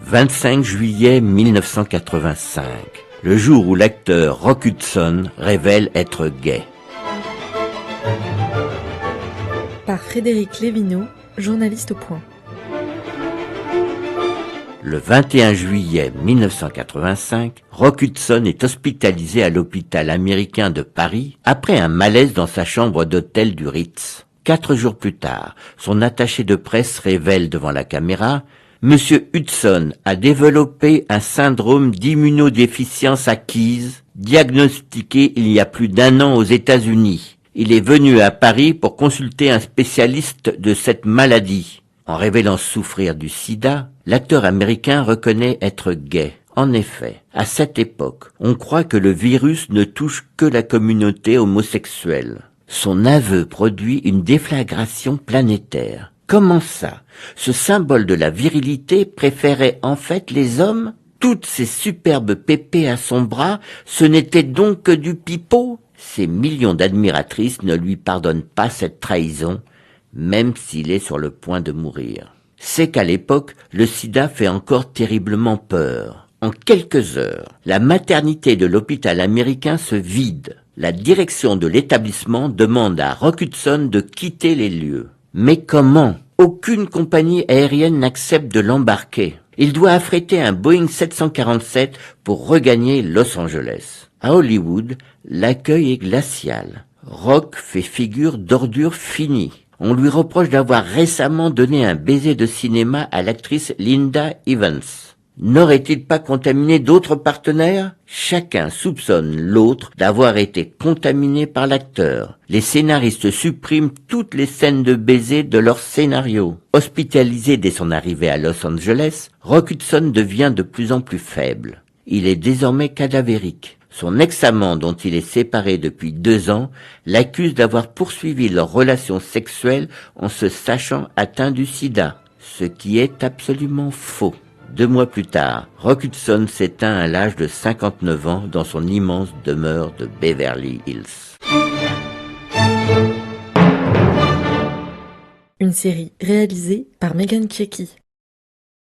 25 juillet 1985, le jour où l'acteur Rock Hudson révèle être gay. Par Frédéric Lévineau, journaliste au Point. Le 21 juillet 1985, Rock Hudson est hospitalisé à l'hôpital américain de Paris après un malaise dans sa chambre d'hôtel du Ritz. 4 jours plus tard, son attaché de presse révèle devant la caméra « Monsieur Hudson a développé un syndrome d'immunodéficience acquise, diagnostiqué il y a plus d'1 an aux États-Unis. Il est venu à Paris pour consulter un spécialiste de cette maladie. » En révélant souffrir du sida, l'acteur américain reconnaît être gay. En effet, à cette époque, on croit que le virus ne touche que la communauté homosexuelle. Son aveu produit une déflagration planétaire. Comment ça? Ce symbole de la virilité préférait en fait les hommes? Toutes ces superbes pépées à son bras, ce n'était donc que du pipeau? Ses millions d'admiratrices ne lui pardonnent pas cette trahison, même s'il est sur le point de mourir. C'est qu'à l'époque, le sida fait encore terriblement peur. En quelques heures, la maternité de l'hôpital américain se vide. La direction de l'établissement demande à Rock Hudson de quitter les lieux. Mais comment? Aucune compagnie aérienne n'accepte de l'embarquer. Il doit affréter un Boeing 747 pour regagner Los Angeles. À Hollywood, l'accueil est glacial. Rock fait figure d'ordure finie. On lui reproche d'avoir récemment donné un baiser de cinéma à l'actrice Linda Evans. N'aurait-il pas contaminé d'autres partenaires? Chacun soupçonne l'autre d'avoir été contaminé par l'acteur. Les scénaristes suppriment toutes les scènes de baiser de leur scénario. Hospitalisé dès son arrivée à Los Angeles, Rock Hudson devient de plus en plus faible. Il est désormais cadavérique. Son ex-amant, dont il est séparé depuis 2 ans, l'accuse d'avoir poursuivi leur relation sexuelle en se sachant atteint du sida, ce qui est absolument faux. 2 mois plus tard, Rock Hudson s'éteint à l'âge de 59 ans dans son immense demeure de Beverly Hills. Une série réalisée par Megan Kieki.